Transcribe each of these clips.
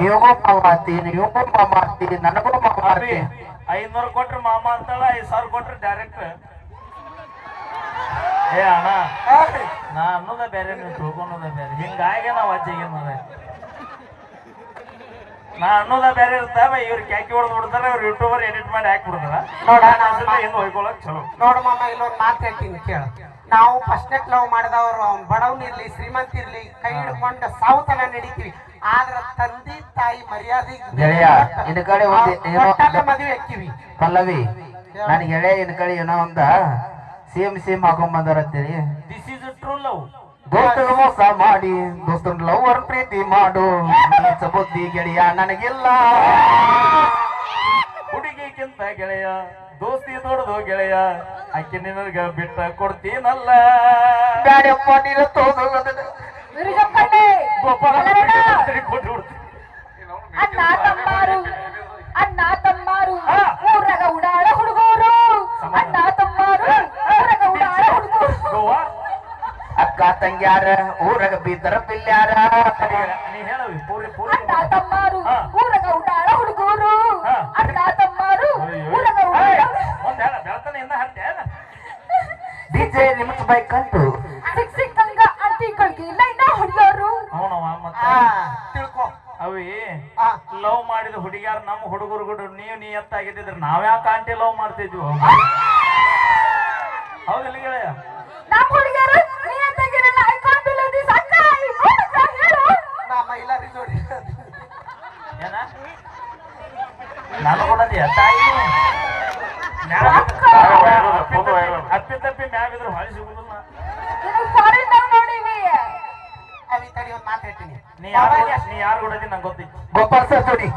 ಇವಗೂ ಮಾವ ಮಾಡ್ತೀನಿ ಇವಗೂ ಮಾವ ಮಾಡ್ತೀನಿ ನನಗೂ ಮಾವ ಮಾಡ್ತೀನಿ 500 ಕೊಟ್ರೆ ಮಾಮ ಅಂತಾಳ 5,000 ಕೊಟ್ರೆ ಡೈರೆಕ್ಟ್ ಏ ಅಣ್ಣ ನಾ ಅನ್ನೋದ ಬೇರೆ ನೀವು ತಿಳ್ಕೊಳೋದ ಬೇರೆ ಹಿಂಗಾಗಿ ನಾವು ಅಜ್ಜಿಗೆ ನಾ ಅನ್ನೋದ ಬೇರೆ ಇರ್ತಾವ ಇವ್ರು ಕ್ಯಾಕಿ ಹೊಡೆದ್ ಬಿಡ್ತಾರ ಇವ್ರು ಯೂಟ್ಯೂಬರ್ ಎಡಿಟ್ ಮಾಡಿ ಹಾಕಿ ಬಿಡ್ತಾರ ನೋಡ ಹಿಂಗ್ ಹೊಯ್ಕೊಳಕ್ ಚಲೋ ನೋಡು ಮಾಮ ಇಲ್ಲೊಂದು ಮಾತು ಹೇಳ್ತೀನಿ ಕೇಳ ನಾವು ಫಸ್ಟ್ನೆಟ್ ಲವ್ ಮಾಡಿದವರು ಬಡವನಿರ್ಲಿ ಶ್ರೀಮಂತ ಇರ್ಲಿ ಕೈ ಹಿಡ್ಕೊಂಡು ಸಾವುತನ ನಡೀತೀವಿ ಆದ್ರ ತಂದೆ ತಾಯಿ ಮರ್ಯಾದೆ ಮದುವೆ ಹಾಕಿವಿ ಪಲ್ಲವಿ ನನಗೆ ಎಳೆ ಇನ್ ಕಡೆ ಏನೋ ಒಂದ ಸೇಮ್ ಹಾಕೊಂಡ್ ಬಂದಾರಂತೀರಿ ದಿಸ್ ಇಸ್ ಟ್ರೂ ಲವ್ ದೋಸ್ತರು ಮೋಸ ಮಾಡಿ ದೋಸ್ತನ್ ಲವರ್ ಪ್ರೀತಿ ಮಾಡು ಬುದ್ಧಿ ಗೆಳೆಯ ನನಗಿಲ್ಲ ಹುಡುಗಿಗಿಂತ ಗೆಳೆಯ ದೋಸ್ತಿ ದೊಡ್ಡದು ಗೆಳೆಯ ಆಕೆ ನಿನಗ ಬಿಟ್ಟ ಕೊಡ್ತೀನಲ್ಲ ಬ್ಯಾಡಪ್ಪ ನೀನು ತೋದು ಅಣ್ಣ ತಮ್ಮಾರು ಊರಗ ಉಡಾಳ ಹುಡುಗರು ಅಣ್ಣ ತಮ್ಮಾರು ಊರಗ ಉಡಾಳ ಹುಡುಗರು ಅಕ್ಕ ತಂಗ್ಯಾರ ಊರಗ ಬೀದರ ಪಿಲ್ಯಾರ ನೀ ಹೇಳವಿ ಪೂರಿ ಪೂರಿ ಅಣ್ಣ ತಮ್ಮಾರು ಊರಗ ಉಡಾಳ ಹುಡುಗರು ಅಣ್ಣ ತಮ್ಮಾರು ಊರಗ ಉಡಾಳ ಒಂದ್ ಹೇಳ ಬೆಳತನ ಇಂದ ಹತ್ತೆ ಡಿಜೆ ನಿಮ್ಸ್ ಬೈಕ್ ಅಂಟು ಸಿಕ್ಕಂಗ ಅಂಟಿಗಳಿಗೆ ಲೈನ ಹೊಡೆಯೋರು ಅವನವ ಮತ್ತ ತಿಳ್ಕೊ ಅವಿ ಲವ್ ಮಾಡಿದ ಹುಡುಗಿಯಾರ ನಮ್ಮ ಹುಡುಗರು ನೀ ಎತ್ತಾಗಿದ್ದಿದ್ರೆ ನಾವ್ಯಾಕೆ ಆಂಟಿ ಲವ್ ಮಾಡ್ತಿದ್ವಿ ಹೌದಿಲ್ಲ ಗೆಳೆಯ ನಮ್ಮ ಹುಡುಗಿಯರು ನೀಯತ್ತಾಗಿರಲ್ಲ ಐ ಕಾಂಟ್ ಬಿಲೀವ್ ದಿಸ್ ಅಕ್ಕ ಹೇಳು ನಾ ಮೈಲಾರಿ ಜೋಡಿ ಏನ ನಾನು ಕೂಡ ತಾಯಿ ಅಪ್ಪಿ ತಪ್ಪಿ ಮ್ಯಾಗಿದ್ರು ಹೊಳಿ ಸಿಗುದಿಲ್ಲ ಫಾರಿನ್ ನೋಡಿವಿ ಅವಿ ತಡಿ ಒಂದು ಮಾತು ಹೇಳ್ತೀನಿ ನೀ ಯಾರು ಕೊಡದಿ ನಂಗೆ ಗೊತ್ತಿತ್ತು ಗೋಪಾಲ್ ಸರ್ ಜೋಡಿ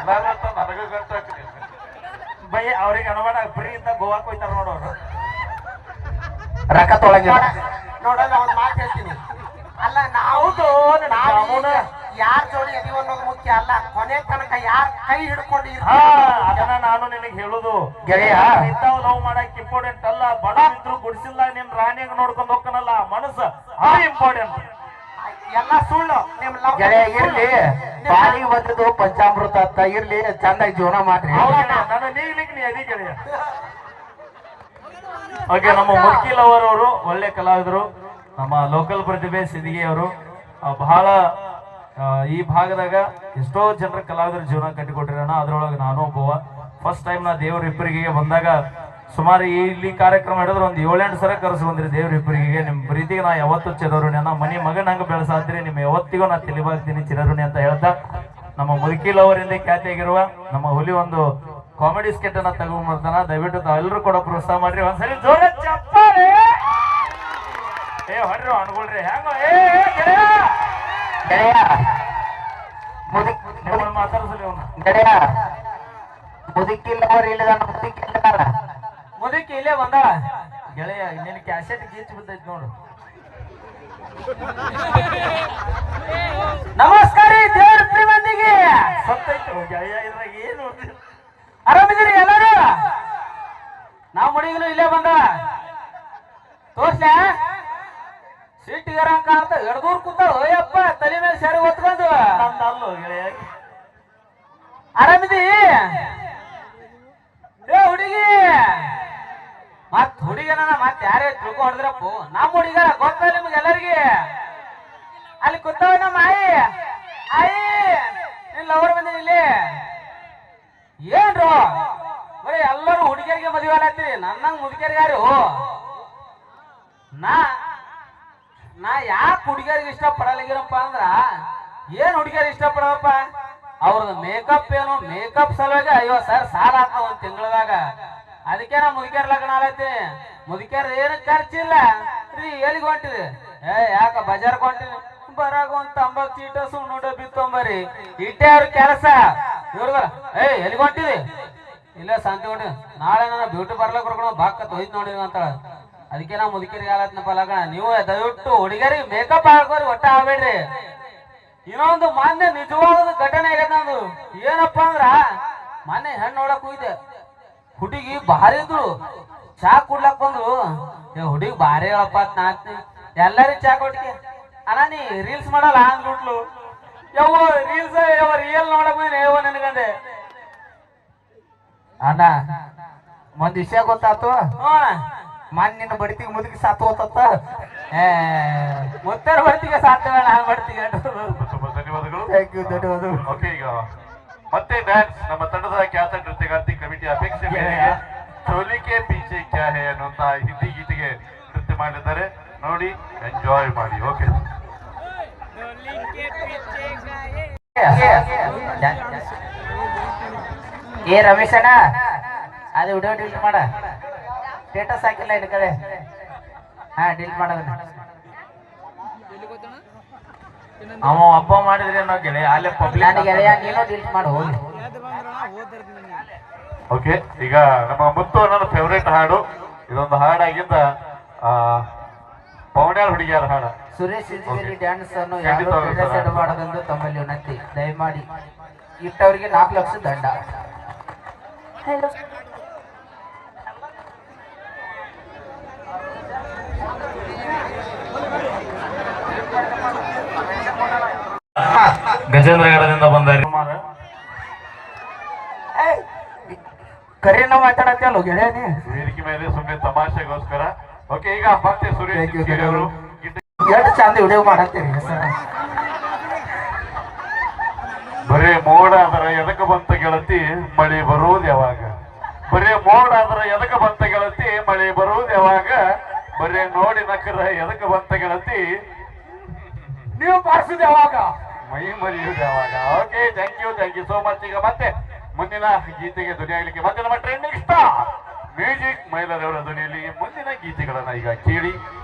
ನನಗ ಗೊತ್ತಾಗ್ತದೆ ಬೈ ಅವ್ರಿಗೆ ಅನುಮಾನ ಫ್ರೀ ಇದ್ದ ಗೋವಾಕ್ ಹೋಯ್ತಾರ ನೋಡೋರು ರೊಕ್ಕ ತೊಳಗಿಲ್ಲ ನೋಡಲ್ಲ ಒಂದು ಮಾತು ಹೇಳ್ತೀನಿ ಅಲ್ಲ ನಾವು ಯಾರ ಜೋಡಿ ಅದೀವ ಅನ್ನೋದು ಮುಖ್ಯ ಅಲ್ಲ ಕೊನೆ ತನಕ ಯಾರ ಕೈ ಹಿಡ್ಕೊಂಡು ಅದನ್ನ ನಾನು ನಿನಗೆ ಹೇಳುದು ಗೆಳೆಯ ಇಂಥವ್ ಲವ್ ಮಾಡಕ್ ಇಂಪಾರ್ಟೆಂಟ್ ಅಲ್ಲ ಬಡ ಇದ್ರು ಗುಡಿಸಿಲ್ಲ ನಿನ್ ರಾಣಿಯಾಗ ನೋಡ್ಕೊಂಡ್ ಹೋಗ್ಕನಲ್ಲ ಮನಸ್ಸು ಅದು ಇಂಪಾರ್ಟೆಂಟ್ ಎಲ್ಲ ಸುಳ್ಳು ನಿಮ್ ಲವ್ ಗೆಳೆಯ ಇರ್ಲಿ ಬಾಳಿಗೆ ಬಂದದ್ದು ಪಂಚಾಮೃತ ಅಂತ ಇರ್ಲಿ ಚಂದಾಗಿ ಜೀವನ ಮಾಡ್ರಿ ನಾನು ನೀಗ್ಲಿಕ್ಕೆ ನೀ ಅದಿ ಗೆಳೆಯ ಓಕೆ ನಮ್ಮ ಮುರ್ಕಿ ಲವರ್ ಅವರು ಒಳ್ಳೆ ಕಲಾವಿದರು ನಮ್ಮ ಲೋಕಲ್ ಪ್ರತಿಭೆ ಸಿದ್ದಿಗೆ ಅವರು ಬಹಳ ಈ ಭಾಗದಾಗ ಎಷ್ಟೋ ಜನರ ಕಲಾವಿದರ ಜೀವನ ಕಟ್ಟಿಕೊಟ್ಟಿರೋಣ ಅದ್ರೊಳಗೆ ನಾನು ಒಬ್ಬವ ಫಸ್ಟ್ ಟೈಮ್ ನಾ ದೇವ್ರ ಇಬ್ಬರಿಗೆ ಬಂದಾಗ ಸುಮಾರು ಇಲ್ಲಿ ಕಾರ್ಯಕ್ರಮ ಹಿಡಿದ್ರೆ ಒಂದು 7-8 ಸಲ ಕರೆಸ್ಕೊಂಡ್ರಿ ದೇವ್ರ ಇಬ್ಬರಿಗೆ ನಿಮ್ಮ ಪ್ರೀತಿಗೆ ನಾ ಯಾವತ್ತೂ ಚಿರಋಣಿ ನನ್ನ ಮನೆ ಮಗನ ಹಂಗೆ ಬೆಳೆಸಾದ್ರಿ ನಿಮ್ಮ ಯಾವತ್ತಿಗೂ ನಾ ತಿಳಿಬಾಗ್ತೀನಿ ಚಿರಋಣಿ ಅಂತ ಹೇಳ್ತಾ ನಮ್ಮ ಮುಲ್ಕಿ ಲವರಿಂದ ಖ್ಯಾತಿಯಾಗಿರುವ ನಮ್ಮ ಹುಲಿ ಒಂದು ಕಾಮಿಡಿ ಸ್ಕೆಟ್ ಅನ್ನ ತಗೊಂಡ್ಬರ್ತಾನ ದಯವಿಟ್ಟು ಎಲ್ಲರೂ ಕೂಡ ಪ್ರೋತ್ಸಾಹ ಮಾಡ್ರಿ ಒಂದ್ಸರಿ ಜೋರ ಚಪ್ಪಾಳೆ ಏ ಹೊಡ್ರಿ ಅನ್ಕೊಳ್ರಿ ಹೆಂಗ ಮಾತಾಡ್ಸಲಿ ಅವನು ಗೆಳೆಯ ಮುದುಕಿಲ್ಲವರು ಇಲ್ಲದ ಮುದುಕಿಲ್ಲ ಮುದುಕಿ ಇಲ್ಲೇ ಬಂದಾಳ ಗೆಳೆಯ ಇನ್ನೇನು ಕ್ಯಾಸೆಟ್ ಗೀಚ್ ಬಿದ್ದೈತಿ ನೋಡು ನಮಸ್ಕಾರ ದೇವ್ರ ಪ್ರೇಮಂದಿಗೆ ಸತ್ತೈತು ಗೆಳೆಯ ಇದ್ರಾಗ ಏನು ಆರಾಮಿದ್ದೀರಿ ಎಲ್ಲರೂ ನಾವು ಮುಡಿಗನು ಇಲ್ಲೇ ಬಂದ ತೋರ್ಸ್ಲ ಸೀಟಿಗಾರ ಕಾಣ್ತ ಎಡದೂರ್ ಕೂತಾಳ ಅಯ್ಯಪ್ಪ ತಲೆ ಮೇಲೆ ಸರಿ ಹೊತ್ಕೊಂಡು ನಂದಲ್ಲೋ ಗೆಳೆಯ ಆರಾಮಿದಿ ಏ ಹುಡುಗಿ ಮತ್ ಹುಡುಗನ ಮತ್ ಯಾರೇ ತಿಳ್ಕೊ ಹೊಡೆದ್ರಪ್ಪ ನಮ್ಮ ಹುಡುಗರ ಗೊತ್ತ ನಿಮ್ಗೆ ಎಲ್ಲರಿಗೆ ಅಲ್ಲಿ ಕೂತಾವ ನಮ್ಮ ಆಯಿ ನಿನ್ ಲವರ್ ಬಂದಿನಿ ಇಲ್ಲಿ ಏನ್ರು ಬರೀ ಎಲ್ಲರೂ ಹುಡುಗಿಯರಿಗೆ ಮದುವೆ ಆಗ್ತೀರಿ ನನ್ನಂಗ್ ಮುದುಕಿಯರಿಗೆ ಯಾರು ನಾ ಯಾಕೆ ಹುಡುಗಿಯರಿಗೆ ಇಷ್ಟ ಪಡಲಿಗಿರಪ್ಪ ಅಂದ್ರ ಏನ್ ಹುಡುಗಿಯರು ಇಷ್ಟ ಪಡೋದಪ್ಪ ಅವ್ರದ್ದು ಮೇಕಪ್ ಏನು ಮೇಕಪ್ ಸಲುವಾಗಿ 50 ಸಾವಿರ ಸಾಲ ಹಾಕ ಒಂದ್ ತಿಂಗಳದಾಗ ಅದಕ್ಕೆ ನಾ ಮುದುಕಿಯರ್ ಲಗ್ನ ಆಗತ್ತೀನಿ ಮುದುಕಿಯರ್ ಏನು ಖರ್ಚಿಲ್ಲ ರೀ ಎಲ್ಲಿಗೆ ಹೊಂಟಿರಿ ಯಾಕ ಬಜಾರ್ಗೆ ಹೊಂಟಿರಿ ಬರಾಗ ಒಂದ್ 90 ಚೀಟ ಸುಣ್ಣು ಡಬ್ಬಿ ತೊಂಬರಿ ಇಟ್ಟೆ ಅವ್ರ ಕೆಲಸ ಇವ್ರಗ ಎಲ್ಲಿಗೆ ಹೊಂಟಿರಿ ಇಲ್ಲ ಶಾಂತಿ ಹೊಂಟಿ ನಾಳೆ ನನ್ನ ಬ್ಯೂಟಿ ಪಾರ್ಲರ್ ಕರ್ಕೊಂಡು ಬಾಕ್ಕ ತೊಯ್ದು ನೋಡಿದ್ವಿ ಅಂತಾಳ ಅದಕ್ಕೆ ನಾ ಮುದುಕಿಯರಿಗೆ ಆಲತ್ನಪ್ಪ ಲಗ್ನ ನೀವು ದಯವಿಟ್ಟು ಹುಡುಗಿಯರಿಗೆ ಮೇಕಪ್ ಹಾಕೋರಿ ಒಟ್ಟ ಆಗ್ಬೇಡ್ರಿ ಇನ್ನೊಂದು ಮಾನ್ಯ ನಿಜವಾದ ಘಟನೆ ಆಗದ ನಂದು ಏನಪ್ಪಾ ಅಂದ್ರ ಮೊನ್ನೆ ಹೆಣ್ಣು ನೋಡಕ್ ಹೋಗಿದ್ದೆ ಹುಡುಗಿ ಭಾರಿ ಇದ್ರು ಚಾ ಕುಡ್ಲಕ್ ಬಂದ್ರು ಹುಡುಗಿ ಭಾರಿ ಹೇಳಪ್ಪ ನಾತ್ನಿ ಎಲ್ಲರಿಗೂ ಚಾ ಕೊಟ್ಟಿಗೆ ಅಣ್ಣ ನೀ ರೀಲ್ಸ್ ಮಾಡಲ್ಲ ಅಂದ್ಬಿಟ್ಲು ಯಾವ ರೀಲ್ಸ್ ಯಾವ ರಿಯಲ್ ನೋಡಕ್ ಯಾವ ನನಗಂದೆ ಅಣ್ಣ ಒಂದ್ ವಿಷಯ ಗೊತ್ತಾತು ನೋಡ ನಿನ್ನ ಬಡಿತಿಗೆ ಮುದುಕಿ ಸಾತು ಹೋತತ್ತ ಮುತ್ತಾರ ಬರ್ತಿಗೆ ಸಾಧ್ಯ ನಾನು ಬರ್ತಿಗೆ ತುಂಬಾ ಧನ್ಯವಾದಗಳು. ಥ್ಯಾಂಕ್ ಯು ಧನ್ಯವಾದಗಳು. ಓಕೆ, ಈಗ ಮತ್ತೆ ಡ್ಯಾನ್ಸ್ ನಮ್ಮ ತಂಡದ ಖ್ಯಾತ ನೃತ್ಯಗಾರ್ತಿ ಕಮಿಟಿ ಅಪೇಕ್ಷೆ ಮೇರೆಗೆ ಚೋಲಿಕೆ ಪೀಚೆ ಕ್ಯಾ ಹೇ ಅನ್ನುವಂತ ಹಿಂದಿ ಗೀತೆಗೆ ನೃತ್ಯ ಮಾಡಿದ್ದಾರೆ. ನೋಡಿ, ಎಂಜಾಯ್ ಮಾಡಿ. ಓಕೆ, ಏ ರಮೇಶ್ ಅಣ್ಣ ಅದು ವಿಡಿಯೋ ಡಿಲೀಟ್ ಮಾಡ, ಸ್ಟೇಟಸ್ ಹಾಕಿಲ್ಲ ಇನ್ ಕಡೆ. ಹಾ ಡಿಲೀಟ್ ಮಾಡೋದನ್ನ ಅವ ಹಬ್ಬ ಮಾಡಿದ್ರೆ ನಾವು ಗೆಳೆಯ ಅಲ್ಲೇ ಪಬ್ಲಿಕ್ ನಾನು ಗೆಳೆಯ ನೀನು ಡಿಲೀಟ್ ಮಾಡು ಹೋಗಿ. ಓಕೆ, ಈಗ ನಮ್ಮ ಮುತ್ತು ನನ್ನ ಫೇವ್ರೇಟ್ ಹಾಡು ಇದೊಂದು ಹಾಡಾಗಿದ್ದ ಪವನ್ಯಾಳ ಹುಡುಗಿಯರ ಹಾಡ. ಸುರೇಶ್ ಇಂಜಿನಿಯರಿ ಡ್ಯಾನ್ಸ್ ಅನ್ನು ಖಂಡಿತ ಯಾರು ಹೌದು ಸರ್. ಮಾಡದಂದು ತಮ್ಮಲ್ಲಿ ವಿನಂತಿ. ದಯಮಾಡಿ ಇಟ್ಟವರಿಗೆ 4 ಲಕ್ಷ ದಂಡ. ಹಲೋ ಗಜೇಂದ್ರಗಡದಿಂದ ಬಂದಾರೆ. ಕರೆನ ಮಾತಾಡತ್ತಲ್ಲ ಗೆಳೆಯನೇ. ವೇದಿಕೆ ಮೇಲೆ ಸುಮ್ಮನೆ ತಮಾಷೆಗೋಸ್ಕರ. ಓಕೆ, ಈಗ ಮತ್ತೆ ಸುರೇಶ್ Thank you, ಇಂಜಿನಿಯರಿ ಅವರು ಎಷ್ಟು ಚಂದ ವಿಡಿಯೋ ಮಾಡತ್ತೀರಿ ಸರ್. ಬರೇ ಮೋಡ ಅದರ ಎದಕ ಬಂತ ಗೆಳತಿ ಮಳೆ ಬರುವುದು ಯಾವಾಗ? ಬರೇ ಮೋಡ ಅದರ ಎದಕ ಬಂತ ಗೆಳತಿ ಮಳೆ ಬರುವುದು ಯಾವಾಗ? ಬರೇ ನೋಡಿ ನಕ್ಕರ ಎದಕ ಬಂತ ಗೆಳತಿ ನೀವು ಬಾರಿಸಿದ ಯಾವಾಗ? ಮೈ ಮರಿಯುವುದು ಯಾವಾಗ? Okay, thank you so much. ಈಗ ಮತ್ತೆ ಮುಂದಿನ ಗೀತೆಗೆ ಧ್ವನಿಯಾಗಲಿಕ್ಕೆ ಮತ್ತೆ ನಮ್ಮ ಟ್ರೆಂಡಿಂಗ್ ಸ್ಟಾರ್ ಮ್ಯೂಸಿಕ್ ಮೈಲರವರ ಧ್ವನಿಯಲ್ಲಿ ಮುಂದಿನ ಗೀತೆಗಳನ್ನ ಈಗ ಕೇಳಿ.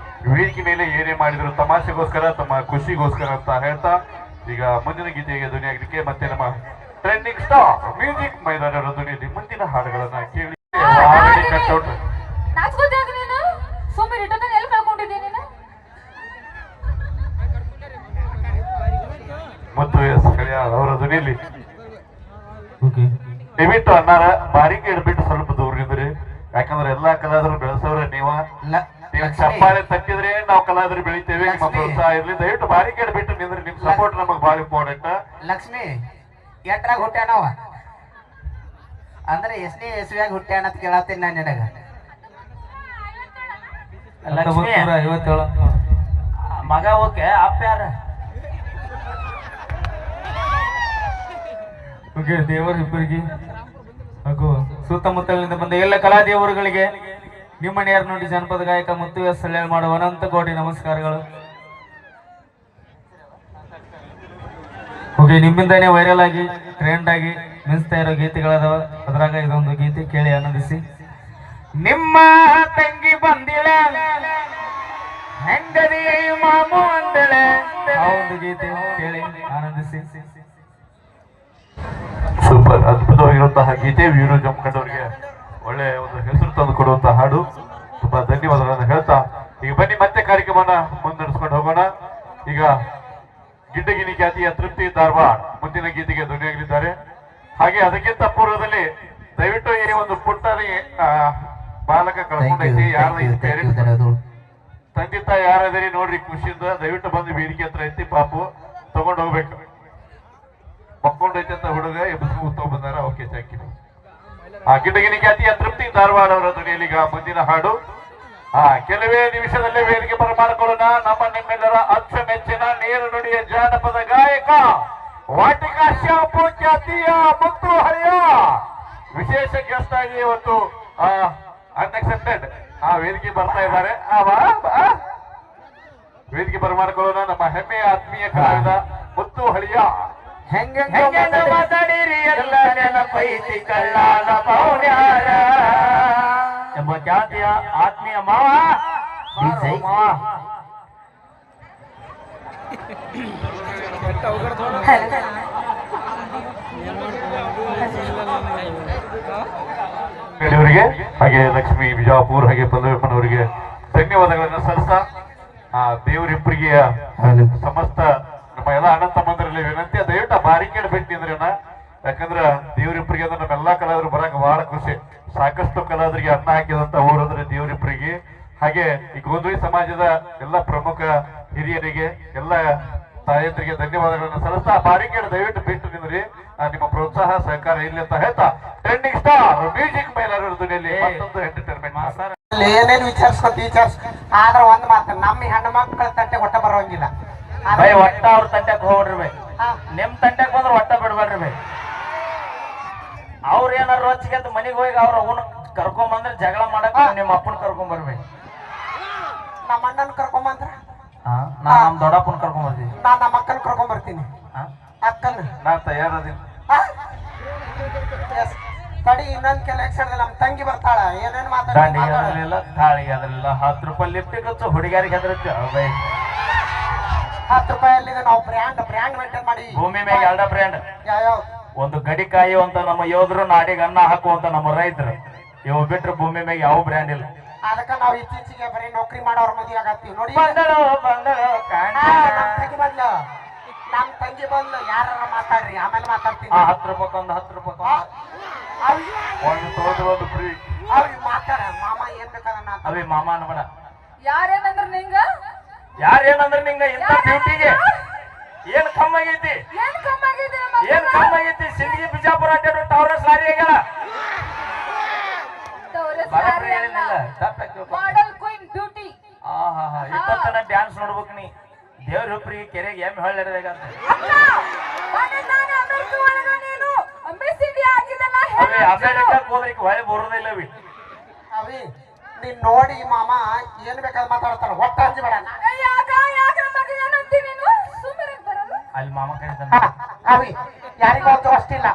ವೇದಿಕೆ ಮೇಲೆ ಏನೇ ಮಾಡಿದ್ರು ತಮಾಷೆಗೋಸ್ಕರ, ತಮ್ಮ ಖುಷಿಗೋಸ್ಕರ ಅಂತ ಹೇಳ್ತಾ ಈಗ ಮುಂದಿನ ಗೀತೆಗೆ ಧ್ವನಿಯಾಗಲಿಕ್ಕೆ ಮತ್ತೆ ನಮ್ಮ ಟ್ರೆಂಡಿಂಗ್ ಸ್ಟಾರ್ ಮ್ಯೂಸಿಕ್ ಮೈಲರವರ ಧ್ವನಿಯಲ್ಲಿ ಮುಂದಿನ ಹಾಡುಗಳನ್ನ ಕೇಳಿ. ಕಟ್ಔಟ್ ನಾಚ್ಕೋದ್ಯಾಗ ನೀನು ಸುಮ್ಮನೆ ಇಟ್ಟೋದನ್ನ ಎಲ್ಲಿ ಕಳ್ಕೊಂಡಿದ್ದೀನಿ ನೀನು? ಮತ್ತು ಎಸ್ ಕಲ್ಯಾಣ್ ಅವರ ಧ್ವನಿಯಲ್ಲಿ ದಯವಿಟ್ಟು ಅನ್ನಾರ ಬಾರಿಗೆ ಇಡ್ಬಿಟ್ಟು ಸ್ವಲ್ಪ ದೂರ ನಿಂದ್ರಿ. ಯಾಕಂದ್ರೆ ಎಲ್ಲಾ ಕಲಾವಿದರು ಬೆಳೆಸೋರೆ ನೀವು ಚಪ್ಪಾಳೆ ತಟ್ಟಿದ್ರೆ ನಾವು ಕಲಾವಿದರು ಬೆಳಿತೇವೆ. ನಿಮ್ಮ ಪ್ರೋತ್ಸಾಹ ಇರ್ಲಿ. ದಯವಿಟ್ಟು ಬಾರಿಗೆ ಇಡ್ಬಿಟ್ಟು ನಿಂದ್ರಿ. ನಿಮ್ ಸಪೋರ್ಟ್ ನಮಗ್ ಬಹಳ ಇಂಪಾರ್ಟೆಂಟ್. ಲಕ್ಷ್ಮಿ ಎಟ್ರಾಗ ಹುಟ್ಟ್ಯಾನವ ಅಂದ್ರೆ ಎಷ್ಟನೇ ಇಸ್ವಿಯಾಗ ಹುಟ್ಟ್ಯಾನ ಅಂತ ಕೇಳತ್ತೀನಿ ನಾನು ನಿನಗ. ಲಕ್ಷ್ಮಿ 57 ಮಗ ಓಕೆ ಅಪ್ಪ ಯಾರ? ಓಕೆ, ದೇವರ ಇಬ್ಬರಿಗೆ ಹಾಗೂ ಸುತ್ತಮುತ್ತಲಿನಿಂದ ಬಂದ ಎಲ್ಲ ಕಲಾ ದೇವರುಗಳಿಗೆ ನಿಮ್ಮ ನೇರ ನುಡಿ ಜನಪದ ಗಾಯಕ ಮುತ್ತು ಎಸ್ ಸಳ್ಳ ಮಾಡುವ ಅನಂತ ಕೋಟಿ ನಮಸ್ಕಾರಗಳು. ಓಕೆ, ನಿಮ್ಮಿಂದಾನೇ ವೈರಲ್ ಆಗಿ ಟ್ರೆಂಡ್ ಆಗಿ ಮಿಂಚ್ತಾ ಇರೋ ಗೀತೆಗಳದಾವ. ಅದ್ರಾಗ ಇದೊಂದು ಗೀತೆ ಕೇಳಿ ಆನಂದಿಸಿ. ನಿಮ್ಮ ತಂಗಿ ಬಂದಿಳ ಹೆಂಗದಿ ಮಾಮು ಅಂದಳೆ, ಆ ಒಂದು ಗೀತೆ ಕೇಳಿ ಆನಂದಿಸಿ. ಸೂಪರ್, ಅದ್ಭುತವಾಗಿರುವಂತಹ ಗೀತೆ. ವೀರು ಜಮಖಂಡ್ ಅವರಿಗೆ ಒಳ್ಳೆ ಒಂದು ಹೆಸರು ತಂದು ಕೊಡುವಂತಹ ಹಾಡು. ತುಂಬಾ ಧನ್ಯವಾದಗಳನ್ನು ಹೇಳ್ತಾ ಈಗ ಬನ್ನಿ ಮತ್ತೆ ಕಾರ್ಯಕ್ರಮನ ಮುನ್ನಡೆಸ್ಕೊಂಡು ಹೋಗೋಣ. ಈಗ ಗಿಡ್ಡಗಿನಿ ಖ್ಯಾತಿಯ ತೃಪ್ತಿ ಧಾರವಾಡ ಮುಂದಿನ ಗೀತೆಗೆ ಧ್ವನಿಯಾಗಲಿದ್ದಾರೆ. ಹಾಗೆ ಅದಕ್ಕಿಂತ ಪೂರ್ವದಲ್ಲಿ ದಯವಿಟ್ಟು ಈ ಒಂದು ಪುಟ್ಟನಿ ಬಾಲಕ ಕಳ್ಕೊಂಡೈತಿ. ಯಾರ ತಂದೆ ತಾಯಿ ಯಾರದಿರಿ ನೋಡ್ರಿ, ಖುಷಿಯಿಂದ ದಯವಿಟ್ಟು ಬಂದು ವೇದಿಕೆ ಹತ್ರ ಎತ್ತಿ ಪಾಪು ತಗೊಂಡು ಹೋಗ್ಬೇಕು. ಮಕ್ಕೊಂಡೈತೆ ಅಂತ ಹುಡುಗ ಎಬ್ಬಿಸ್ಕೊಂಡು ಬಂದಾರ. Okay, thank you. ಗಿಡ್ಡಗಿನಿ ಖ್ಯಾತಿಯ ತೃಪ್ತಿ ಧಾರವಾಡ ಅವರ ಧ್ವನಿಯಲ್ಲಿ ಈಗ ಮುಂದಿನ ಹಾಡು. ಕೆಲವೇ ನಿಮಿಷದಲ್ಲೇ ವೇದಿಕೆ ಬರಮಾಡಿಕೊಳ್ಳೋಣ ನಮ್ಮ ನಿಮ್ಮೆಲ್ಲರ ಅಚ್ಚುಮೆಚ್ಚಿನ ನೇರ ನುಡಿಯ ಜಾನಪದ ಗಾಯಕ ವಾಟಿಕಾ ಶಾಪುರ್ ಖ್ಯಾತಿಯ ಮುತ್ತು ಹರಿಯ ವಿಶೇಷ ಗೆಸ್ಟ್ ಆಗಿ ಇವತ್ತು ಅನ್ಎಕ್ಸೆಪ್ಟೆಡ್ ವೇದಿಕೆ ಬರ್ತಾ ಇದ್ದಾರೆ. ವೇದಿಕೆ ಬರಮಾಡಿಕೊಳ್ಳೋಣ ನಮ್ಮ ಹೆಮ್ಮೆಯ ಆತ್ಮೀಯ ಕಲಾವಿದ ಮುತ್ತು ಹಳಿಯ. ಹೆಂಗ ಮಾತಾಡಿರಿ ಎಲ್ಲ ನೆನಪೈತಿ ಕಳ್ಳಾನ ಪೌನ್ಯಾರ ಎಂಬ ಖ್ಯಾತಿಯ ಆತ್ಮೀಯ ಮಾವ ಅವರಿಗೆ ಹಾಗೆ ಲಕ್ಷ್ಮೀ ಬಿಜಾಪುರ್ ಹಾಗೆ ಪಲ್ಲವಿಪ್ಪನವರಿಗೆ ಧನ್ಯವಾದಗಳನ್ನು ಸಲ್ಲಿಸ್ತಾ ದೇವರಿಬ್ಬರಿಗೆ ಸಮಸ್ತ ನಮ್ಮ ಎಲ್ಲ ಅಣ್ಣ ತಮ್ಮಂದರಲ್ಲಿ ವಿನಂತಿ, ದಯವಿಟ್ಟು ಬಾರಿಕೇಡ್ ಭೇಟಿ ಅಂದ್ರೆ ಯಾಕಂದ್ರ ದೇವರಿಬ್ಬರಿಗೆ ಅಂದ್ರೆ ನಮ್ಮೆಲ್ಲಾ ಕಲಾವಿದರು ಬರಂಗ ಬಹಳ ಖುಷಿ. ಸಾಕಷ್ಟು ಕಲಾವಿದರಿಗೆ ಅನ್ನ ಹಾಕಿದಂತ ಊರಂದ್ರೆ ದೇವರಿಬ್ಬರಿಗೆ. ಹಾಗೆ ಈ ಗೋಂಧಳಿ ಸಮಾಜದ ಎಲ್ಲ ಪ್ರಮುಖ ಹಿರಿಯರಿಗೆ, ಎಲ್ಲ ತಾಯಂದ್ರಿಗೆ ಧನ್ಯವಾದಗಳನ್ನು ಸಲ್ಲಿಸ್ತಾ ಬಾಡಿಗೆ ದಯವಿಟ್ಟು ಬಿಟ್ಟು ನಿಂದ್ರಿ ನಿಮ್ಮ ಪ್ರೋತ್ಸಾಹ ಸಹಕಾರ ಇಲ್ಲಿ ಅಂತ ಹೇಳ್ತಾ ಟ್ರೆಂಡಿಂಗ್ ಸ್ಟಾರ್ ಮ್ಯೂಸಿಕ್ ಮೈಲರ್ ಧ್ವನಿಯಲ್ಲಿ ಮತ್ತೊಂದು ಎಂಟರ್ಟೈನ್ಮೆಂಟ್ ಏನೇನು ವಿಚಾರಿಸ್ ಆದ್ರೆ ಒಂದ್ ಮಾತು ನಮ್ಮ ಹೆಣ್ಣು ಮಕ್ಕಳ ತಟ್ಟೆ ಒಟ್ಟ ಬರೋಂಗಿಲ್ಲ ಬೈ ಒಟ್ಟ ಅವ್ರ ತಂಟೆಕ್ ಹೋಗ್ರಿ ಬೈ ನಿಮ್ ತಂಟೆಕ್ ಬಂದ್ರೆ ಒಟ್ಟ ಬಿಡ್ಬೇಡ್ರಿ ಬೈ ಅವ್ರ ಏನಾರ ರೊಚ್ಚಿಗೆ ಅಂತ ಮನಿಗ್ ಹೋಗಿ ಅವ್ರ ಅವನ ಕರ್ಕೊಂಬಂದ್ರೆ ಜಗಳ ಮಾಡಕ್ ನಿಮ್ಮ ಅಪ್ಪನ ಕರ್ಕೊಂಡ್ ಬರ್ಬೇಕು ನಮ್ಮ ಅಣ್ಣನ ಕರ್ಕೊಂಬಂದ್ರ ನಾ ನಮ್ ದೊಡ್ಡಪ್ಪನ ಕರ್ಕೊಂಡ್ ಬರ್ತೀವಿ ನಾ ನಮ್ಮ ಅಕ್ಕನ ಕರ್ಕೊಂಡ್ ಬರ್ತೀನಿ ಅಕ್ಕನ ನಾ ತಯಾರದೀನಿ ತಡಿ ಇನ್ನೊಂದ್ ಕೆಲ ಎಕ್ಸೈಡ್ ನಮ್ ತಂಗಿ ಬರ್ತಾಳ ಏನೇನ್ ದಾಂಡಿಗೆ ಅದರಲ್ಲಿಲ್ಲ ತಾಳಿಗೆ ಅದರಲ್ಲಿಲ್ಲ 10 ರೂಪಾಯಿ ಲಿಫ್ಟ್ ಖರ್ಚು ಹುಡುಗಿಯರಿಗೆ ಹೆದರುತ್ತೆ ಬೈ 10 ರೂಪಾಯಲ್ಲಿ ನಾವು ಬ್ರ್ಯಾಂಡ್ ಮೇಂಟೈನ್ ಮಾಡಿ ಭೂಮಿ ಮ್ಯಾಗ 2 ಬ್ರ್ಯಾಂಡ್ ಯಾವ ಒಂದು ಗಡಿ ಕಾಯುವಂತ ನಮ್ಮ ಯೋಧರು ನಾಡಿಗೆ ಅನ್ನ ಹಾಕುವಂತ ನಮ್ಮ ರೈತರು ಇವು ಬಿಟ್ರೆ ಭೂಮಿ ಮ್ಯಾಗ ಯಾವ ಬ್ರ್ಯಾಂಡ್ ಇಲ್ಲ ಅದಕ್ಕ ನಾವು ಇತ್ತೀಚೆಗೆ ಬರೀ ನೌಕರಿ ಮಾಡೋರ್ ಮದುವೆ ಆಗತ್ತೀವಿ ನೋಡಿ ಬಂದಳು ನಮ್ ತಂಗಿ ಬಂದ್ಲು ಯಾರ ಮಾತಾಡ್ರಿ ಆಮೇಲೆ ಮಾತಾಡ್ತೀನಿ 10 ರೂಪಾಯಿ ಒಂದು 10 ರೂಪಾಯಿ ಒಂದು ತೋದ್ರೆ ಒಂದು ಫ್ರೀ ಅವ್ರಿಗೆ ಮಾತಾಡ ಮಾಮ ಏನ್ ಬೇಕಾದ ಅವಿ ಮಾಮ ಅನ್ಬೇಡ ಯಾರೇನಂದ್ರ ನಿಂಗ ಯಾರೇನಂದ್ರೆ ನಿಂಗ ಇಂಥ ಬ್ಯೂಟಿಗೆ ಏನ್ ಕಮ್ಮಿ ಆಗೈತಿ ಏನ್ ಕಮ್ಮಿ ಆಗಿದೆ ಏನ್ ಕಮ್ಮಿ ಆಗೈತಿ ಸಿಂದಗಿ ಬಿಜಾಪುರ ಅಡ್ಡಾಡೋ ಟವರಸ್ ಲಾರಿ ಆಗ್ಯಾಳ ಮಾಡೆಲ್ ಕ್ವೀನ್ ಬ್ಯೂಟಿ ಇಪ್ಪತ್ತನ ಡ್ಯಾನ್ಸ್ ನೋಡ್ಬೇಕು ನೀ ದೇವ್ರ ಹುಪ್ರಿಗೆ ಕೆರೆಗೆ ಎಮ್ಮೆ ಹೊಳ್ಳಿದಾಗ ಅಮೇರಿಕಕ್ಕೆ ಹೋದ್ರೆ ಹೊಳೆ ಬರೋದಿಲ್ಲ ಅವಿ ಅವಿ ನೀನ್ ನೋಡಿ ಮಾಮ ಏನ್ ಬೇಕಾದ್ ಮಾತಾಡ್ತಾರ ಒಟ್ಟ ಅಂಜಬೇಡ ಅಲ್ಲಿ ಮಾಮ ಕಡೆ ಅವಿ ಯಾರಿಗೂ ಅಷ್ಟಿಲ್ಲ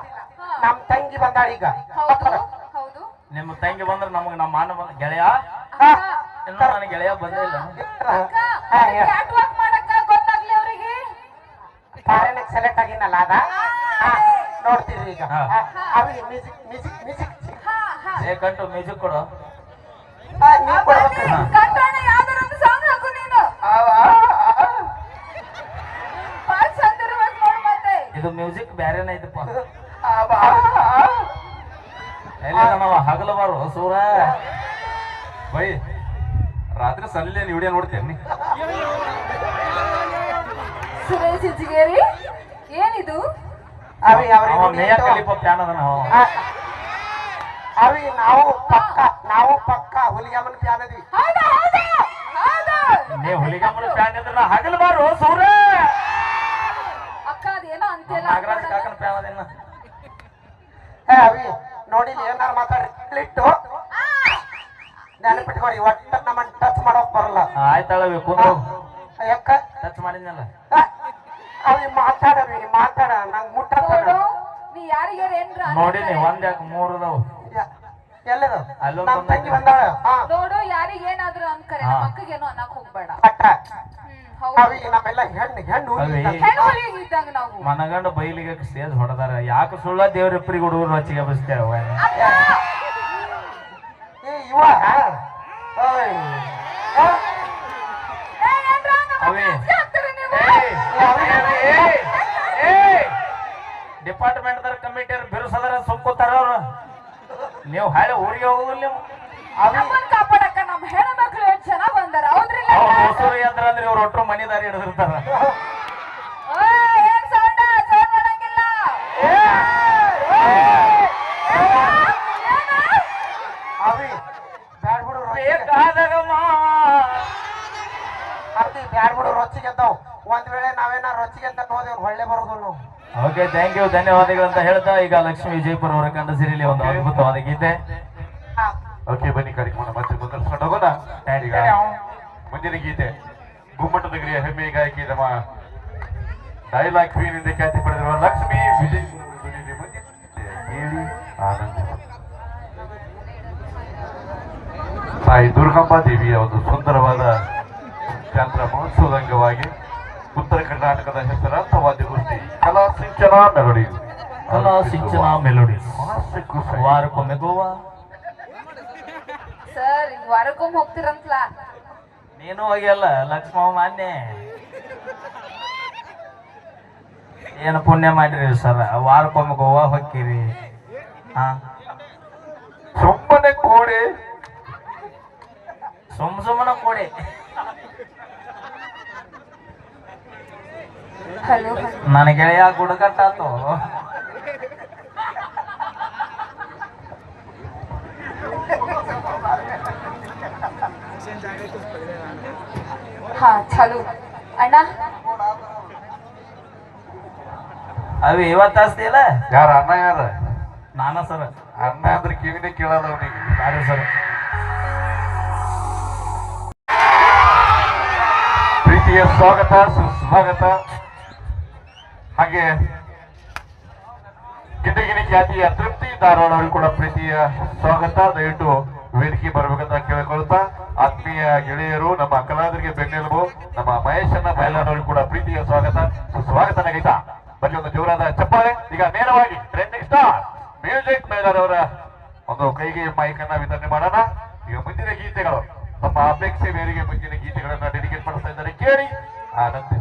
ನಮ್ ತಂಗಿ ಬಂದಾಳ ಈಗ ಹೌದು ನಿಮ್ಮ ತಂಗಿ ಬಂದ್ರೆ ನಮಗ್ ನಮ್ಮ ಮಾನ ಬಂದ ಗೆಳೆಯ ಇನ್ನು ನನ್ನ ಗೆಳೆಯ ಬಂದೇ ಇಲ್ಲ ಫಾರಿನಿಗೆ ಸೆಲೆಕ್ಟ್ ಆಗಿನಲ್ಲ ಅದ ನೋಡ್ತೀರಿ ಈಗ ಅವಿ ಮ್ಯೂಸಿಕ್ ಕಂಟು ಮ್ಯೂಸಿಕ್ ಕೊಡು ನೀವ್ ಕೊಡ್ಬೇಕು ಇದು ಮ್ಯೂಸಿಕ್ ಬ್ಯಾರೇನ ಐತಪ್ಪ ಎಲ್ಲಿ ನಮ್ಮ ಹಗಲಬಾರು ಸೂರ ಬೈ ರಾತ್ರಿ ಸಲ್ಲೆ ವಿಡಿಯೋ ನೋಡ್ತೇನೆ ಸುರೇಶ್ ಇಜ್ಗೇರಿ ಏನಿದು ಅವಿ ಮೇಯ ಕಲಿಪ ಪ್ಯಾನ್ ಅದ ನಾವು ಅವಿ ನಾವು ಪಕ್ಕ ಹುಲಿಗಮ್ಮನ ಪ್ಯಾನ್ ಅದ್ವಿ ನೀವು ಹುಲಿಗಮ್ಮನ ಪ್ಯಾನ್ ಇದ್ರ ಹಗಲಬಾರು ಸೂರ ಅಕ್ಕ ಅದೇನೋ ಅಂತೆಲ್ಲ ನಾಗರಾಜ್ ಕಾಕನ ಪ್ಯಾನ್ ಅದೇನ ಅವಿ ನೋಡಿ ಏನಾರು ಮಾತಾಡಿಟ್ಟು ನೆನಪಿಟ್ಕೊರಿ ಒಟ್ಟ ನಮ್ಮನ್ನ ಟಚ್ ಮಾಡೋಕ್ ಬರಲ್ಲ ಆಯ್ತಾಳವಿ ಕುಂದ್ರು ಯಾಕ ಟಚ್ ಮಾಡಿದ್ನಲ್ಲ ಅವಿ ಮಾತಾಡ ನಂಗ್ ಮುಟ್ಟ ನೋಡು ನೀ ಯಾರಿಗಾರ ಏನ್ರ ನೋಡಿನಿ ಒಂದ್ ಯಾಕೆ 3 ಅದಾವು ಎಲ್ಲದು ಅಲ್ಲೊಂದ್ ನಮ್ ತಂಗಿ ಬಂದಾಳ ನೋಡು ಯಾರಿಗ ಏನಾದ್ರು ಅನ್ಕರೆ ನಮ್ಮ ಅಕ್ಕಗೇನೋ ಅನ್ನಕ್ ಹೋಗ್ಬೇಡ ಪಟ್ಟ ಹೌದು ಅವಿ ನಮ್ಮೆಲ್ಲ ಹೆಣ್ಣು ಅವಿ ಹೆಣ್ಣು ಹೊಲಿಗೆ ಇದ್ದಂಗ ನಾವು ಮನಗಂಡ ಬೈಲಿಗೆ ಸ್ಟೇಜ್ ಹೊಡೆದಾರ ಯಾಕೆ ಸುಳ್ಳ ದೇವ್ರಿಬ್ಬರಿಗೆ ಹುಡುಗರು ಹಚ್ಚಿಗೆ ಬಸ್ತೇವ ಇವ ಅವಿ ಡಿಪಾರ್ಟ್ಮೆಂಟ್ ದರ ಕಮಿಟಿಯರ್ ಬಿರುಸದರ ಸುಮ್ಕೋತಾರ ಅವ್ರು ನೀವು ಹಾಳೆ ಊರಿಗೆ ಹೋಗುದಿಲ್ಲ ನೀವು ನಮ್ಮನ್ನ ಕಾಪಾಡಕ್ಕ ನಮ್ಮ ಹೆಣ್ಣು ಮಕ್ಳು ಎಷ್ಟು ಜನ ಬಂದಾರ ಹೌದ್ರಿಲ್ಲ ಅವ್ರು ಹೊಸೂರು ಯಂತ್ರ ಅಂದ್ರೆ ಇವ್ರು ಒಟ್ಟರು ಮನಿದಾರಿ ಹಿಡಿದಿರ್ತಾರ ಏನ್ ಸೌಂಡ್ ಮಾಡಂಗಿಲ್ಲ ಅವಿ ಬ್ಯಾಡ್ ಬಿಡು ಬೇಕಾದಾಗ ಬ್ಯಾಡ್ ಬಿಡು ರೊಚ್ಚಿಗೆದ್ದಾವ್ ಒಂದ್ ವೇಳೆ ನಾವೇನ ರೊಚ್ಚಿಗೆದ್ದ ಹೋದೇವ್ ಹೊಳ್ಳೆ ಬರೋದಿಲ್ಲ ನಾವು ಓಕೆ ಥ್ಯಾಂಕ್ ಯು ಧನ್ಯವಾದಗಳಂತ ಹೇಳ್ತಾ ಈಗ ಲಕ್ಷ್ಮೀ ವಿಜಯಪುರ ಅವರ ಕಂಡ ಸಿರಿಲಿ ಒಂದು ಅದ್ಭುತವಾದ ಗೀತೆ ಓಕೆ ಬನ್ನಿ ಕಾರ್ಯಕ್ರಮ ಮತ್ತೆ ಮುಂದುವರಿಸ್ಕೊಂಡು ಹೋಗೋಣ ಈಗ ಮುಂದಿನ ಗೀತೆ ಗುಮ್ಮಟದಗಿರಿಯ ಹೆಮ್ಮೆ ಗಾಯಕಿ ನಮ್ಮ ಡೈಲಾಗ್ ಕ್ವೀನ್ ಎಂದೇ ಖ್ಯಾತಿ ಪಡೆದಿರುವ ಲಕ್ಷ್ಮೀ ವಿಜಯಪುರ ಹೇಳಿ ಆನಂದ ತಾಯಿ ದುರ್ಗಮ್ಮ ದೇವಿಯ ಒಂದು ಸುಂದರವಾದ ಜಾತ್ರಾ ಮಹೋತ್ಸವದ ಅಂಗವಾಗಿ ಉತ್ತರ ಕರ್ನಾಟಕದ ಹೆಸರಾಂತ ವಾದ್ಯಗೋಷ್ಠಿ ಕಲಾ ಸಿಂಚನ ಮೆಲೋಡಿ ಕಲಾ ಸಿಂಚನ ಮೆಲೋಡಿಸ್ ವಾರಕ್ಕೊಮ್ಮೆ ಗೋವಾ ಸರ್ ಈಗ ವಾರಕ್ಕೊಮ್ಮೆ ಹೋಗ್ತಿರಂತಲ್ಲ ನೀನು ಹೋಗ್ಯಲ್ಲ ಲಕ್ಷ್ಮಮ್ಮ ಮಾನ್ಯ ಏನು ಪುಣ್ಯ ಮಾಡಿರಿ ಸರ್ ವಾರಕ್ಕೊಮ್ಮೆ ಗೋವಾ ಹೋಗ್ತೀರಿ ಹಾ ಸುಮ್ಮನೆ ಕೋಡೆ ಸುಮ್ಮನೆ ಕೊಡಿ ಹಲೋ ನನ್ನ ಗೆಳೆಯ ಗುಡಕಟ್ಟಾತು. ಹಾ ಚಾಲು ಅಣ್ಣ. ಅವಿ ಇವತ್ತು ಹಚ್ತಿಲ್ಲ? ಯಾರ ಅಣ್ಣ ಯಾರ? ನಾನ ಸರ್. ಅಣ್ಣ ಅಂದ್ರೆ ಕಿವಿನೇ ಕೇಳಲ್ಲ ಅವನಿಗೆ. ಯಾರು ಸರ್? ಪ್ರೀತಿಯ ಸ್ವಾಗತ ಸುಸ್ವಾಗತ. ಹಾಗೆ ಗಿಡಗಿನಿ ಖ್ಯಾತಿಯ ತೃಪ್ತಿ ಧಾರವಾಡ ಅವರಿಗೂ ಕೂಡ ಪ್ರೀತಿಯ ಸ್ವಾಗತ. ದಯವಿಟ್ಟು ವೇದಿಕೆ ಬರಬೇಕಂತ ಕೇಳಿಕೊಳ್ತಾ, ಆತ್ಮೀಯ ಗೆಳೆಯರು, ನಮ್ಮ ಕಲಾವಿದರಿಗೆ ಬೆನ್ನೆಲುಬು ನಮ್ಮ ಮಹೇಶನ್ನ ಬಯಲಾನವರಿಗೂ ಕೂಡ ಪ್ರೀತಿಯ ಸ್ವಾಗತ ಸುಸ್ವಾಗತ ನಗೈತಾ. ಬನ್ನಿ ಒಂದು ಜೋರಾದ ಚಪ್ಪಾಳೆ. ಈಗ ನೇರವಾಗಿ ಟ್ರೆಂಡಿಂಗ್ ಸ್ಟಾರ್ ಮ್ಯೂಸಿಕ್ ಮೇಲರ್ ಅವರ ಒಂದು ಕೈಗೆ ಮೈಕ್ ಅನ್ನ ವಿತರಣೆ ಮಾಡೋಣ. ಈಗ ಮುಂದಿನ ಗೀತೆಗಳು ತಮ್ಮ ಅಪೇಕ್ಷೆ ಮೇರೆಗೆ ಮುಂದಿನ ಗೀತೆಗಳನ್ನ ಡೆಡಿಕೇಟ್ ಮಾಡ್ತಾ ಇದ್ದಾರೆ, ಕೇಳಿ ಆನಂದ.